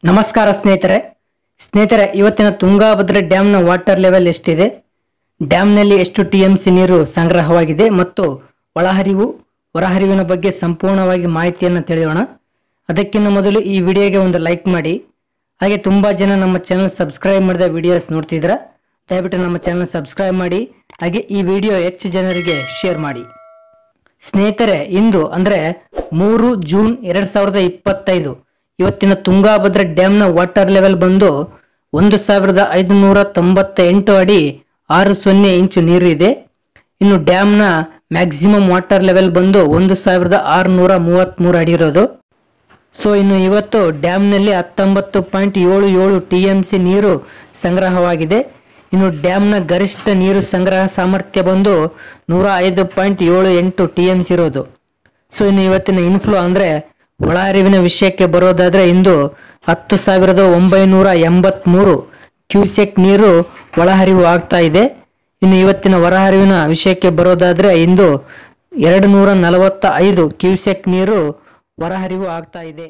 ನಮಸ್ಕಾರ ಸ್ನೇಹಿತರೆ ಇವತ್ತಿನ ತುಂಗಾಭದ್ರಾ ಡ್ಯಾಮ್ನ ವಾಟರ್ ಲೆವೆಲ್ ಎಷ್ಟಿದೆ, ಡ್ಯಾಮ್ನಲ್ಲಿ ಎಷ್ಟು ಟಿಎಂಸಿ ನೀರು ಸಂಗ್ರಹವಾಗಿದೆ ಮತ್ತು ಒಳಹರಿವು ಹೊರಹರಿವಿನ ಬಗ್ಗೆ ಸಂಪೂರ್ಣವಾಗಿ ಮಾಹಿತಿಯನ್ನು ತಿಳಿಯೋಣ. ಅದಕ್ಕಿಂತ ಮೊದಲು ಈ ವಿಡಿಯೋಗೆ ಒಂದು ಲೈಕ್ ಮಾಡಿ. ಹಾಗೆ ತುಂಬಾ ಜನ ನಮ್ಮ ಚಾನಲ್ ಸಬ್ಸ್ಕ್ರೈಬ್ ಮಾಡಿದ ವಿಡಿಯೋಸ್ ನೋಡ್ತಿದ್ದೀರಾ, ದಯವಿಟ್ಟು ನಮ್ಮ ಚಾನಲ್ ಸಬ್ಸ್ಕ್ರೈಬ್ ಮಾಡಿ. ಹಾಗೆ ಈ ವಿಡಿಯೋ ಹೆಚ್ಚು ಜನರಿಗೆ ಶೇರ್ ಮಾಡಿ. ಸ್ನೇಹಿತರೆ, ಇಂದು ಅಂದರೆ 3 ಜೂನ್ 2025 ಇವತ್ತಿನ ತುಂಗಾಭದ್ರಾ ಡ್ಯಾಮ್ನ ವಾಟರ್ ಲೆವೆಲ್ ಬಂದು 1598 ಅಡಿ 60 ಇಂಚು ನೀರು ಇದೆ. ಇನ್ನು ಡ್ಯಾಮ್ನ ಮ್ಯಾಕ್ಸಿಮಮ್ ವಾಟರ್ ಲೆವೆಲ್ ಬಂದು 1633 ಅಡಿ ಇರೋದು. ಸೊ ಇನ್ನು ಇವತ್ತು ಡ್ಯಾಮ್ನಲ್ಲಿ 19.77 ಟಿಎಂಸಿ ನೀರು ಸಂಗ್ರಹವಾಗಿದೆ. ಇನ್ನು ಡ್ಯಾಮ್ನ ಗರಿಷ್ಠ ನೀರು ಸಂಗ್ರಹ ಸಾಮರ್ಥ್ಯ ಬಂದು 105.78 ಟಿಎಂಸಿ ಇರೋದು. ಸೊ ಇನ್ನು ಇವತ್ತಿನ ಇನ್ಫ್ಲೋ ಅಂದರೆ ಒಳಹರಿವಿನ ವಿಷಯಕ್ಕೆ ಬರೋದಾದ್ರೆ ಇಂದು 10,983 ಕ್ಯೂಸೆಕ್ ನೀರು ಒಳಹರಿವು ಆಗ್ತಾ ಇದೆ. ಇನ್ನು ಇವತ್ತಿನ ಹೊರಹರಿವಿನ ವಿಷಯಕ್ಕೆ ಬರೋದಾದ್ರೆ ಇಂದು 245 ಕ್ಯೂಸೆಕ್ ನೀರು ಹೊರಹರಿವು ಆಗ್ತಾ ಇದೆ.